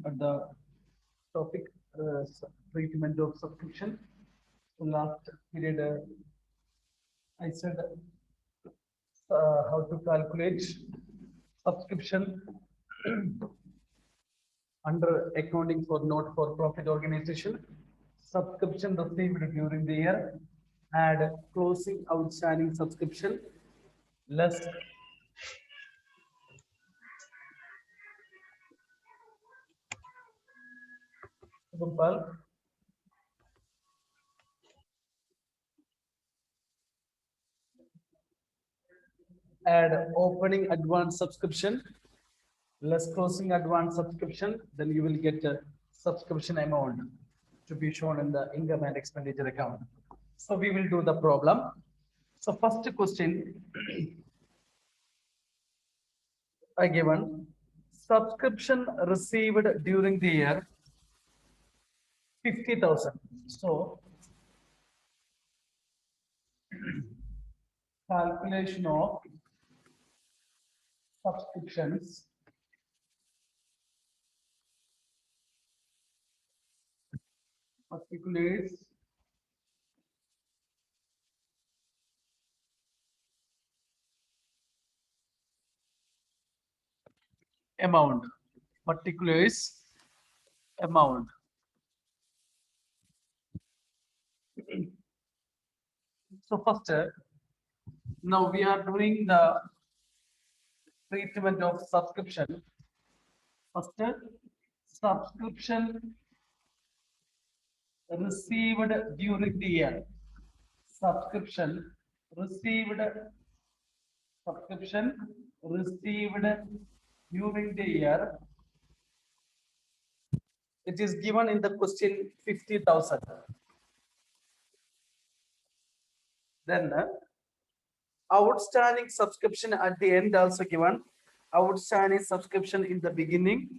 at the topic treatment of subscription. So last period, I said how to calculate subscription under accounting for not-for-profit organization. Subscription received during the year, add closing outstanding subscription less Gopal, add opening advance subscription less closing advance subscription, then you will get a subscription amount to be shown in the income and expenditure account. So we will do the problem. So first question I given subscription received during the year 50,000. So calculation of subscriptions particulars amount particulars amount. So first now we are doing the treatment of subscription. First, subscription received during the year. Subscription received subscription received during the year. It is given in the question 50,000. Then outstanding subscription at the end also given. Outstanding subscription in the beginning.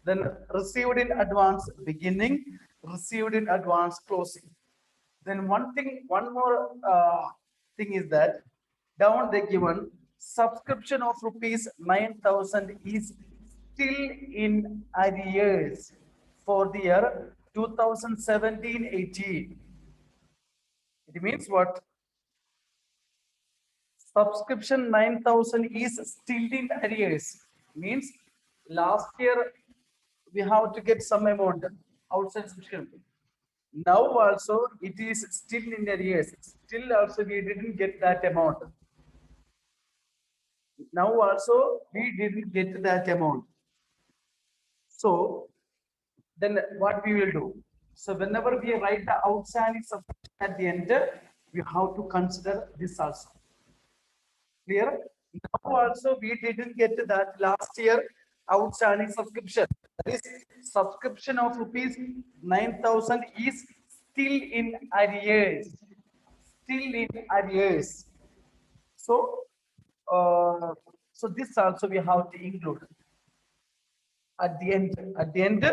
Then received in advance beginning, received in advance closing. Then one more thing is that down they given subscription of rupees 9,000 is still in arrears for the year 2017-18. It means what? Subscription 9,000 is still in arrears. Means last year we have to get some amount outside subscription. Now also it is still in arrears. Still also we didn't get that amount. Now also we didn't get that amount. So then what we will do? So whenever we write the outstanding subscription at the end, we have to consider this also. Clear? Now also we didn't get that last year outstanding subscription. That is subscription of rupees 9,000 is still in arrears. Still in arrears. So, so this also we have to include at the end. At the end,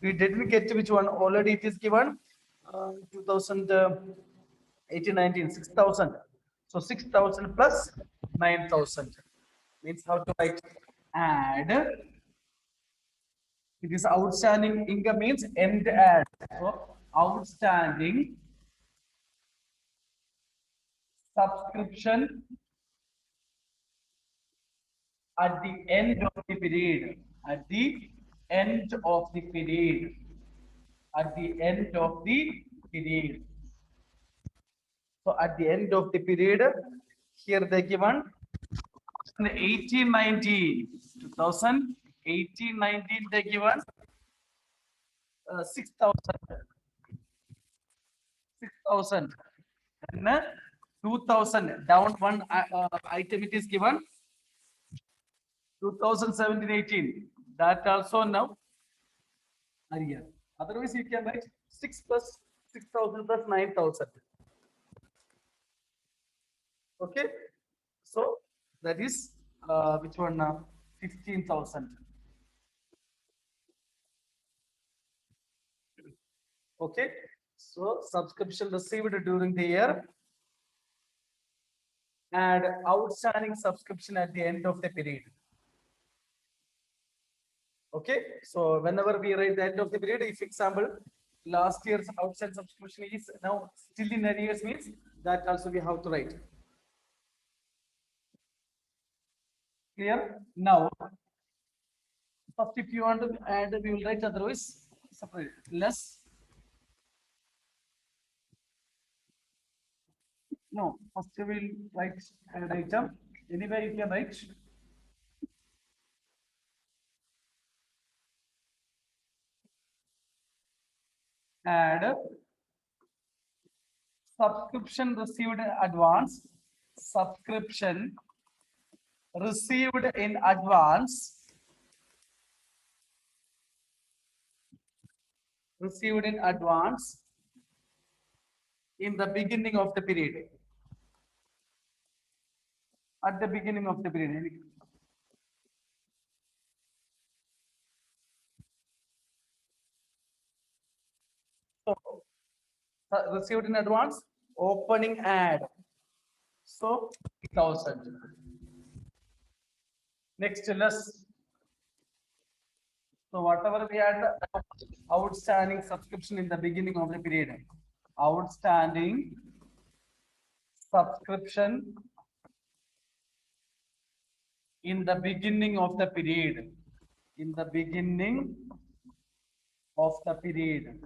we didn't get which one already it is given 2018 19 6,000. So 6,000 plus 9,000 means how to write add. It is outstanding income means end add. So outstanding subscription at the end of the period. At the end of the period. At the end of the period. So at the end of the period, here they given 1819, 2018 19 they given 6,000, 6,000, and 2,000 down one item it is given 2017 18. That also now arrear. Otherwise you can write 6 plus 6,000 plus 9,000. Okay, so that is which one now 15,000. Okay, so subscription received during the year and outstanding subscription at the end of the period. Okay, so whenever we write the end of the period, if example last year's outstanding subscription is now still in arrears, means that also we have to write. Clear? Now, first if you want to add, we will write, otherwise separate. Less. No, first we will write add item. Anyway, you can write. Add subscription received in advance. Subscription received in advance. Received in advance in the beginning of the period. At the beginning of the period. So, received in advance, opening ad. So, 1000. Next, less. So, whatever we had, outstanding subscription in the beginning of the period. Outstanding subscription in the beginning of the period. In the beginning of the period.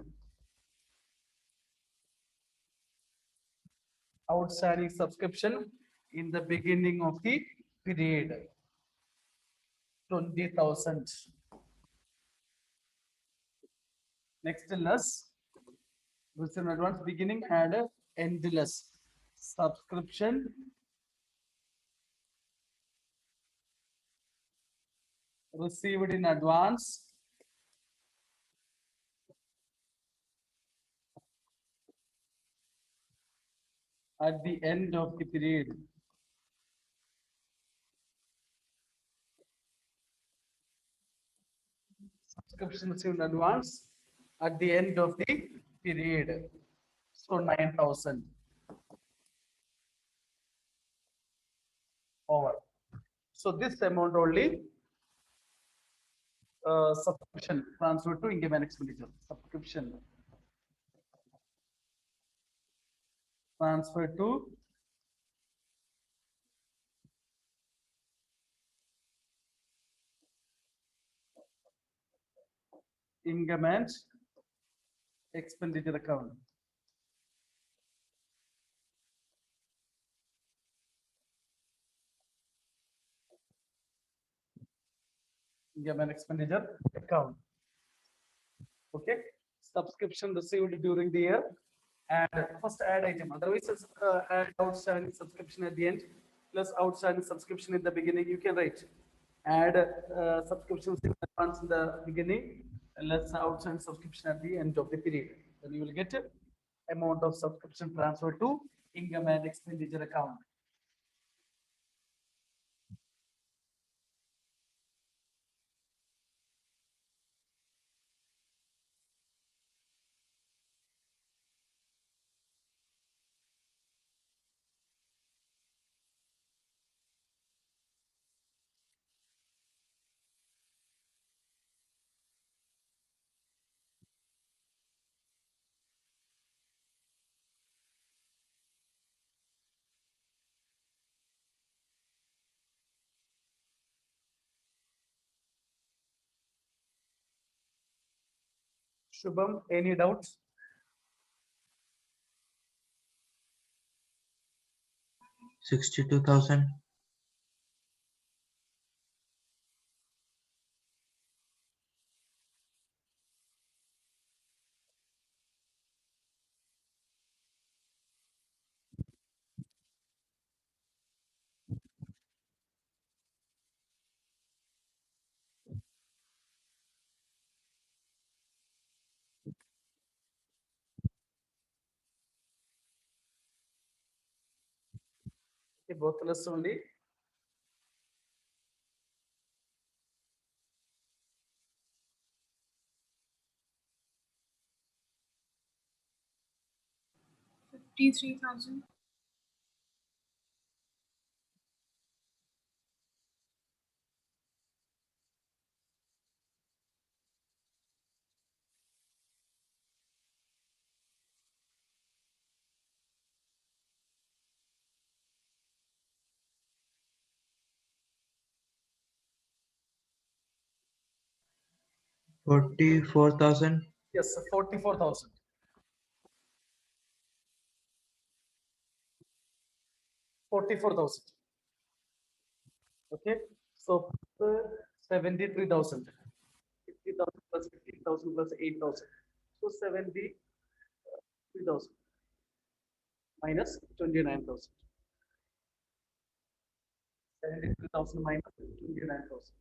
Outstanding subscription in the beginning of the period. 20,000. Next, less. With an advance beginning, add a endless subscription received in advance at the end of the period. Subscription received in advance at the end of the period. So 9,000 over. So this amount only subscription transferred to income and expenditure. Subscription transferred to income and expenditure account. Income and expenditure account. Okay, subscription received during the year and first add item. Otherwise, add outstanding subscription at the end plus outstanding subscription in the beginning. You can write add subscriptions in advance in the beginning, less outstanding subscription at the end of the period. Then you will get amount of subscription transfer to income and expenditure account. Shubham, any doubts? $62,000. Okay, both less only. $53,000. 44,000. Yes, 44,000. 44,000. Okay, so 73,000. 50,000 plus 15,000 plus 8,000. So 73,000 minus 29,000. 73,000 minus 29,000.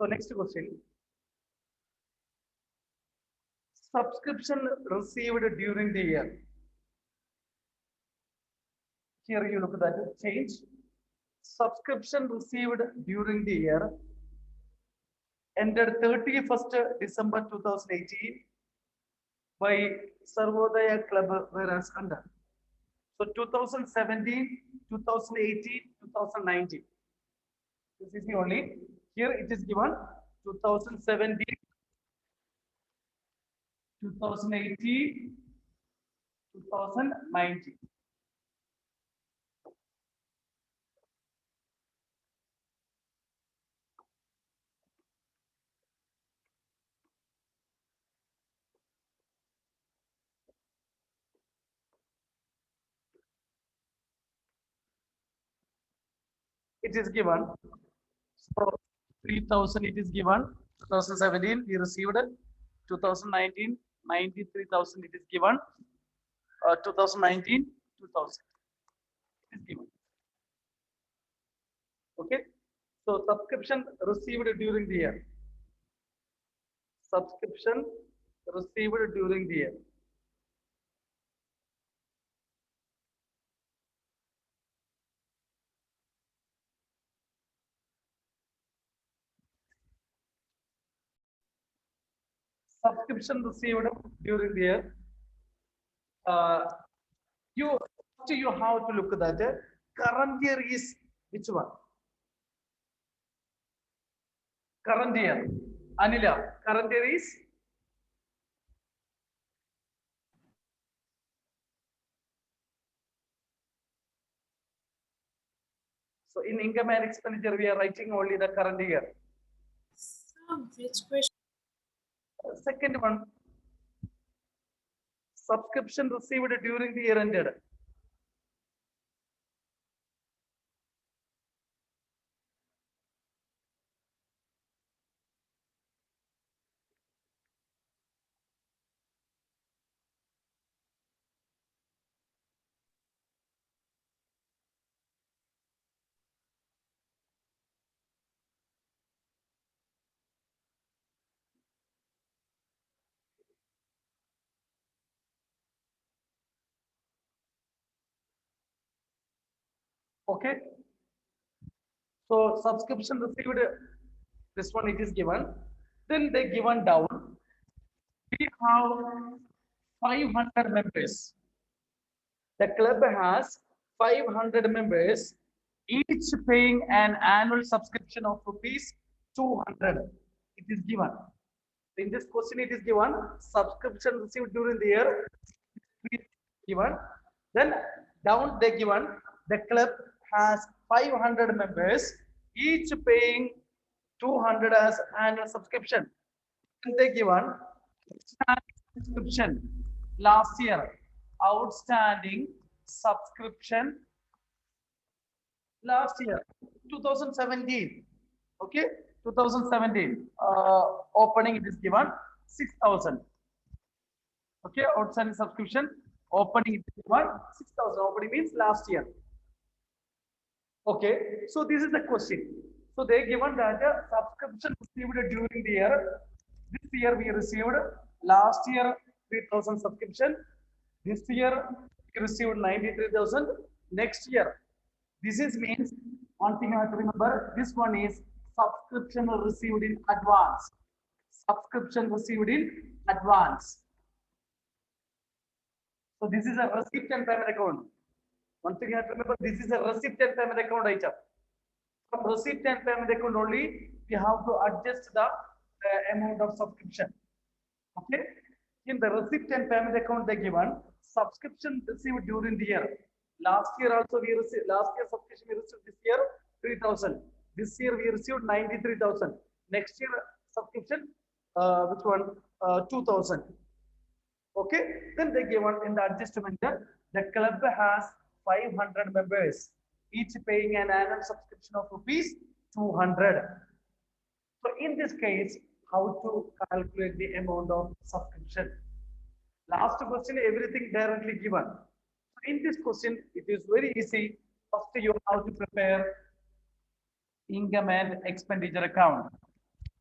So next question. Subscription received during the year. Here you look at that change. Subscription received during the year ended 31st December 2018 by Sarvodaya Club, whereas under. So 2017, 2018, 2019. This is the only. Here it is given 2017, 2018, 2019. It is given. So 3,000 it is given. 2017 we received. 2019 93,000 it is given. 2019 2,000 it is given. Okay. So subscription received during the year. Subscription received during the year. Subscription received during the year. You have to look at that. Current year is which one? Current year. Anila, current year is so in income and expenditure we are writing only the current year. Which question? Second one, subscription received during the year ended. Okay. So subscription received, this one it is given. Then they given down. We have 500 members. The club has 500 members, each paying an annual subscription of rupees 200. It is given. In this question, it is given subscription received during the year. Given. Then down they given the club has 500 members, each paying 200 as annual subscription. And they given subscription last year, outstanding subscription last year 2017. Okay, 2017 opening it is given 6,000. Okay, outstanding subscription opening it is given 6,000. Opening means last year. Okay, so this is the question. So they given that subscription received during the year. This year we received, last year 3,000 subscription. This year we received 93,000. Next year, this is means one thing I have to remember. This one is subscription received in advance. Subscription received in advance. So this is a receipt and payment account. One thing you have to remember, this is a receipt and payment account item. From receipt and payment account only, we have to adjust the amount of subscription. Okay. In the receipt and payment account, they given subscription received during the year. Last year also we received, last year subscription we received, this year 3,000. This year we received 93,000. Next year subscription, which one? 2,000. Okay. Then they given in the adjustment that the club has 500 members, each paying an annual subscription of rupees 200. So in this case, how to calculate the amount of subscription? Last question, everything directly given. So in this question, it is very easy. First, you have to prepare income and expenditure account.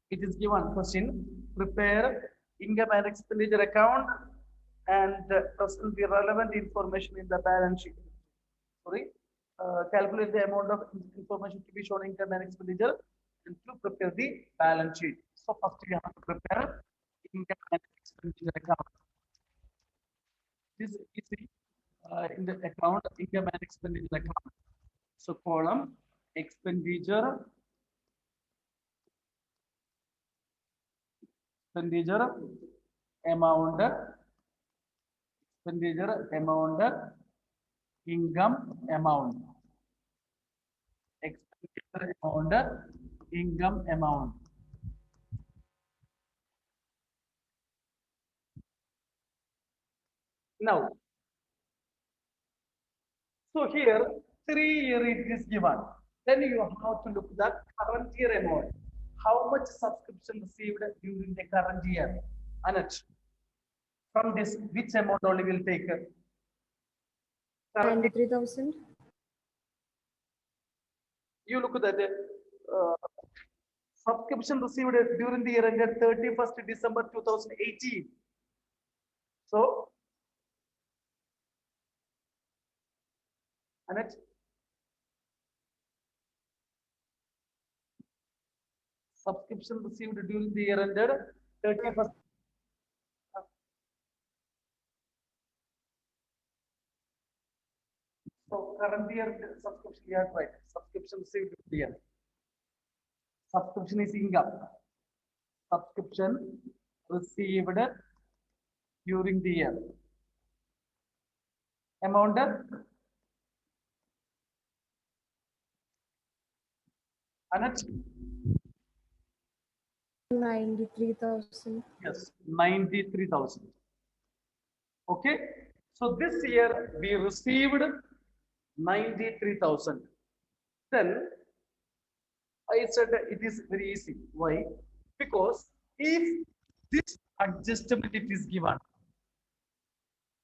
It is given question, prepare income and expenditure account and present the relevant information in the balance sheet. Sorry, calculate the amount of information to be shown in income and expenditure and to prepare the balance sheet. So first we have to prepare income and expenditure account. This is easy in the account income and expenditure account. So column expenditure amount income amount expenditure amount income amount. Now, so here 3 year it is given. Then you have to look the current year amount. How much subscription received during the current year? Anuj, from this, which amount only will take? 93,000. You look at that subscription received during the year ended 31st December 2018. So, Anuj, subscription received during the year ended 31st. So current year subscription we have right. Subscription received during the year. Subscription is income. Subscription received during the year. Amount Anuj? 93,000. Yes, 93,000. Okay. So this year we received 93,000. Then I said that it is very easy. Why? Because if this adjustment it is given,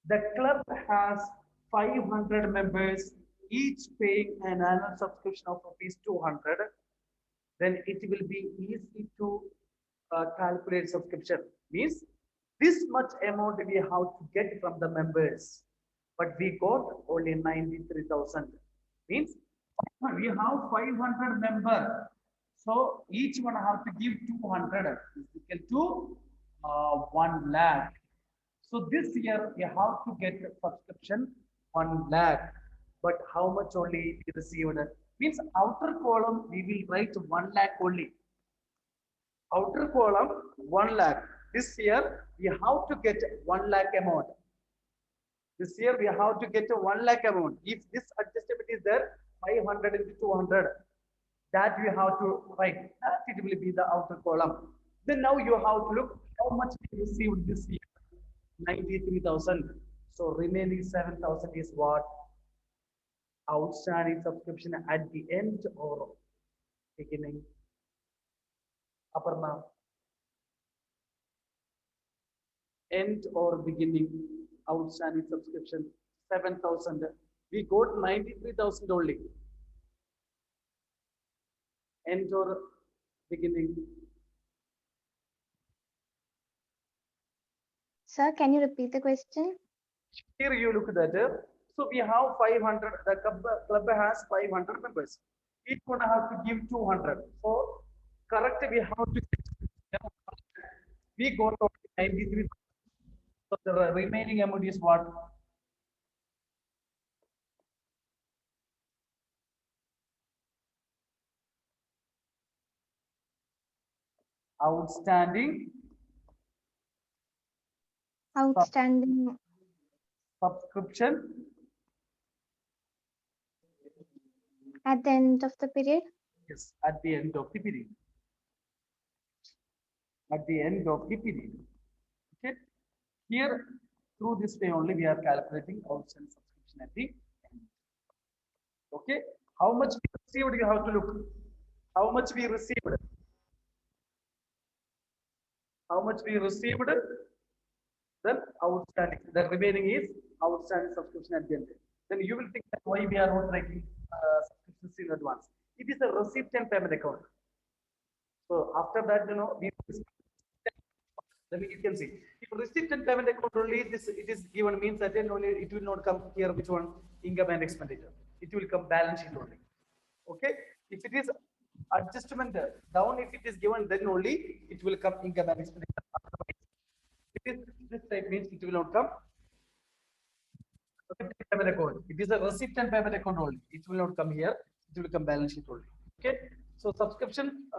the club has 500 members, each paying an annual subscription of rupees 200. Then it will be easy to calculate subscription. Means this much amount we have to get from the members, but we got only 93,000. Means we have 500 members, so each one have to give 200 is equal to 1 lakh. So this year we have to get a subscription 1 lakh, but how much only we received? Means outer column we will write 1 lakh only. Outer column 1 lakh. This year we have to get 1 lakh amount. This year we have to get a 1 lakh amount. If this adjustment is there, 500 into 200, that you have to write. That it will be the outer column. Then now you have to look how much we received this year. 93,000. So remaining 7,000 is what? Outstanding subscription at the end or beginning? Aparna. End or beginning? Outstanding subscription 7,000. We got 93,000 only. End or beginning? Sir, can you repeat the question? Here you look at that. So we have 500. The club has 500 members. Each one has to give 200. So correct we have to. We got 93. So the remaining amount is what? outstanding Outstanding subscription at the end of the period. yes, at the end of the period. At the end of the period. Okay. Here, through this way only, we are calculating outstanding subscription at the end. Okay. How much we received, you have to look. How much we received. How much we received, then outstanding. The remaining is outstanding subscription at the end. Then you will think that why we are not writing subscriptions in advance. It is a receipt and payment account. So after that, we then you can see if receipt and payment account only this it is given means that then only it will not come here which one income and expenditure. It will come balance sheet only. Okay. If it is adjustment down, if it is given, then only it will come income and expenditure. If it is this type means it will not come payment account. It is a receipt and payment account only. It will not come here. It will come balance sheet only. Okay. So subscription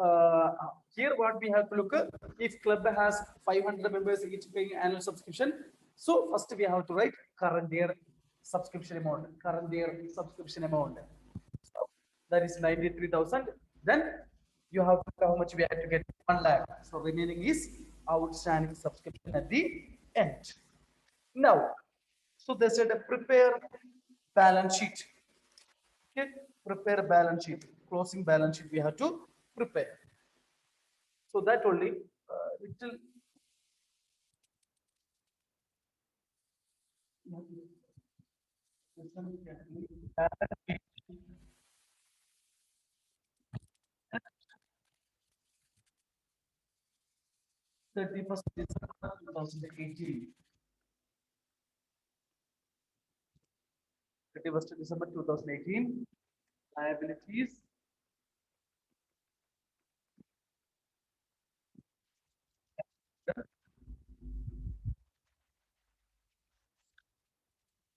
here what we have to look at, if club has 500 members each paying annual subscription. So first we have to write current year subscription amount. Current year subscription amount. So that is 93,000. Then you have to how much we have to get 1 lakh. So remaining is outstanding subscription at the end. Now, so they said prepare balance sheet. Okay, prepare balance sheet. Closing balance sheet we have to prepare. So that only little. December 2018. 31st December 2018. Liabilities.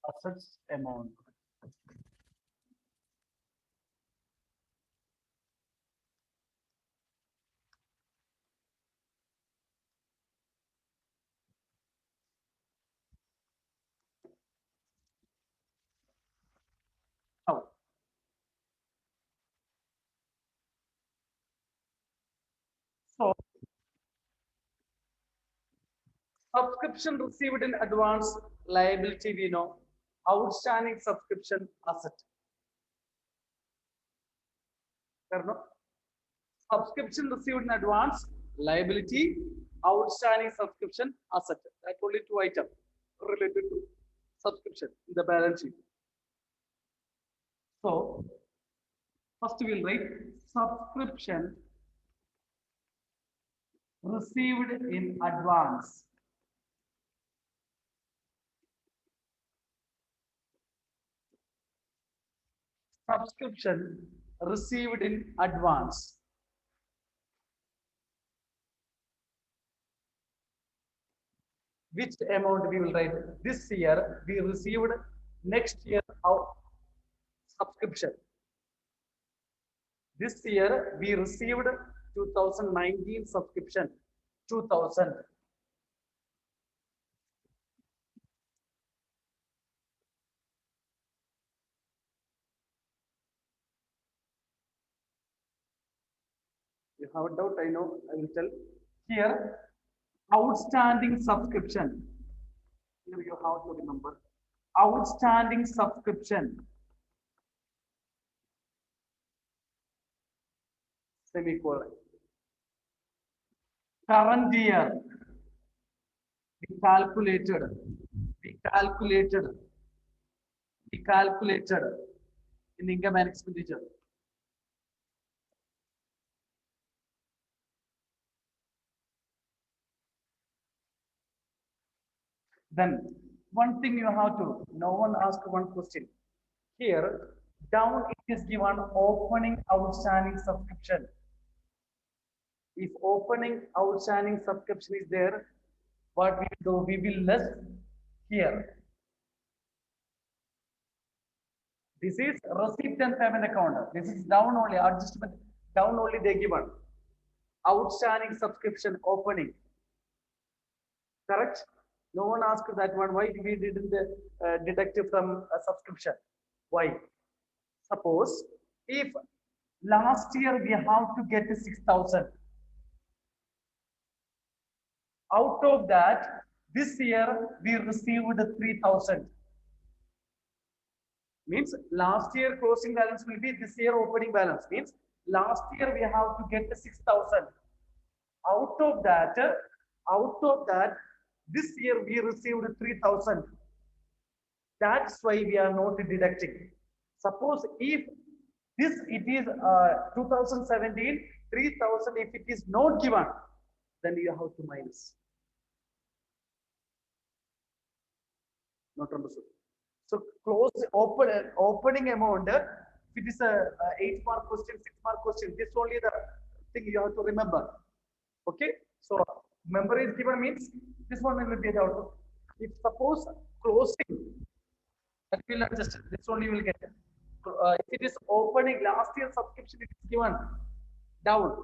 Assets amount. Now, so subscription received in advance liability we know, outstanding subscription asset. Subscription received in advance liability, outstanding subscription asset. That only 2 items related to subscription in the balance sheet. So first we will write subscription received in advance. Subscription received in advance. Which amount we will write? This year we received, next year our subscription. This year we received 2019 subscription 2000. You have a doubt, I know, I will tell. Here, outstanding subscription. Here you have to remember. Outstanding subscription. Semicolon. Current year. We calculated. We calculated. We calculated in income and expenditure. Then one thing you have to, no one asked one question. Here, down it is given opening outstanding subscription. If opening outstanding subscription is there, what we do, we will less here. This is receipt and payment account. This is down only, adjustment, down only they given. outstanding subscription opening. Correct? No one asked that one. Why we didn't deduct it from a subscription? Why? Suppose if last year we have to get 6,000. Out of that, this year we received 3,000. Means last year closing balance will be this year opening balance. Means last year we have to get 6,000. Out of that, this year we received 3,000. That's why we are not deducting. Suppose if it is 2017, 3,000, if it is not given, then you have to minus. Not understood. So opening amount, if it is a 8-mark question, 6-mark question, this only the thing you have to remember. Okay, so member is given means this one will be the output. If suppose closing, that will adjust. This only you will get. If it is opening, last year subscription it is given down.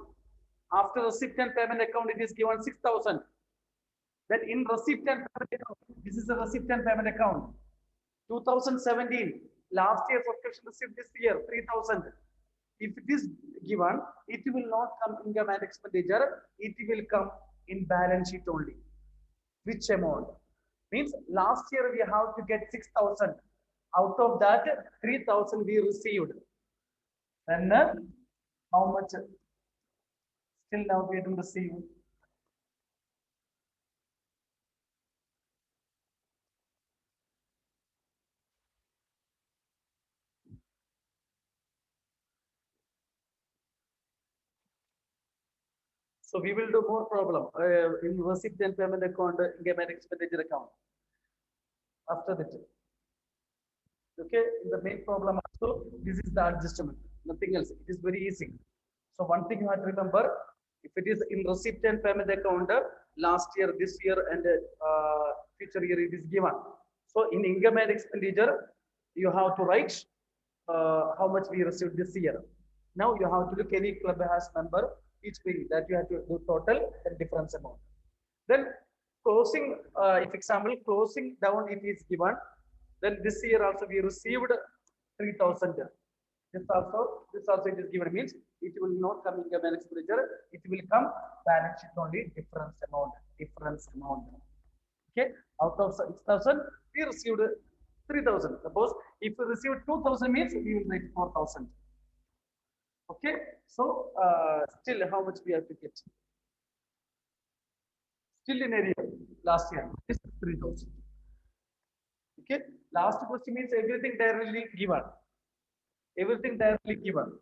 After receipt and payment account, it is given 6,000. Then in receipt and payment account, this is the receipt and payment account. 2017, last year subscription received this year 3,000. If it is given, it will not come income and expenditure. It will come in balance sheet only. Which amount? Means last year we have to get 6,000. Out of that, 3,000 we received. Then how much? Still now we didn't receive. So we will do more problem in receipt and payment account, income and expenditure account. After that. Okay, in the main problem also, this is the adjustment, nothing else. It is very easy. So one thing you have to remember, if it is in receipt and payment account, last year, this year, and future year it is given. So in income and expenditure, you have to write how much we received this year. Now you have to look any club has member, each thing that you have to do total and difference amount. Then closing, if example closing down it is given, then this year also we received 3,000. This also it is given means it will not come income and expenditure. It will come balance sheet only difference amount. Okay, out of 6,000 we received 3,000. Suppose if we received 2,000 means we will write 4,000. Okay, so still how much we have to get? Still in area last year is 3,000. Okay, last question means everything directly given. Everything directly given.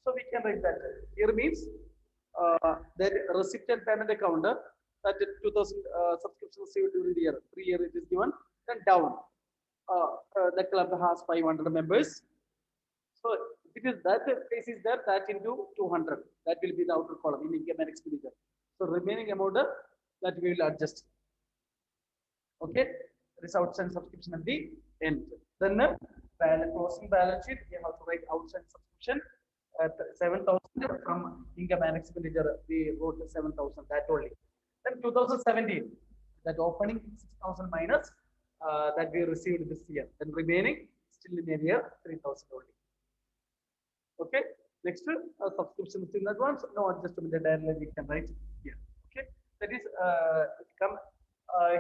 So we can write that. Here means that receipt and payment account that 2,000 subscription received during the year. 3 year it is given. Then down. The club has 500 members. So it is that case is there, that into 200. That will be the outer column in income and expenditure. So remaining amount that we will adjust. Okay, this outstanding subscription at the end. Then closing balance sheet, we have to write outstanding subscription at 7,000 from income and expenditure. We wrote 7,000 that only. Then 2017, that opening 6,000 minus that we received this year. Then remaining still in area 3,000 only. Okay, next subscription in advance, no adjustment directly we can write here. Okay, that is come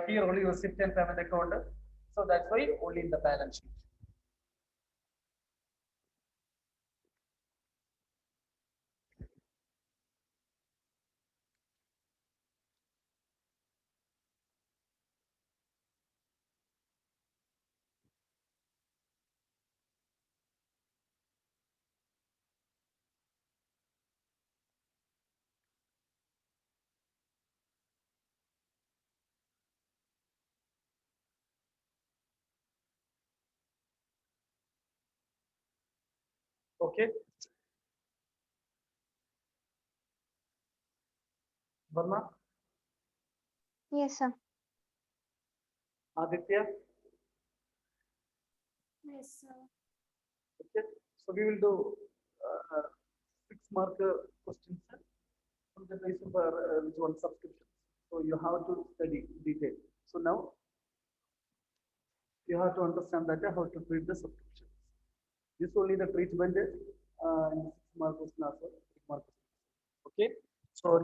here only receipt and payment account, so that's why only in the balance sheet. Okay, Varma, Yes, sir. Aditya. Yes, sir. Okay, so we will do 6-mark questions on the basis of which one subscription. So you have to study detail. So now you have to understand that how to treat the subscription. This only the treatment in 6 mark question also, 3 mark question. Okay. So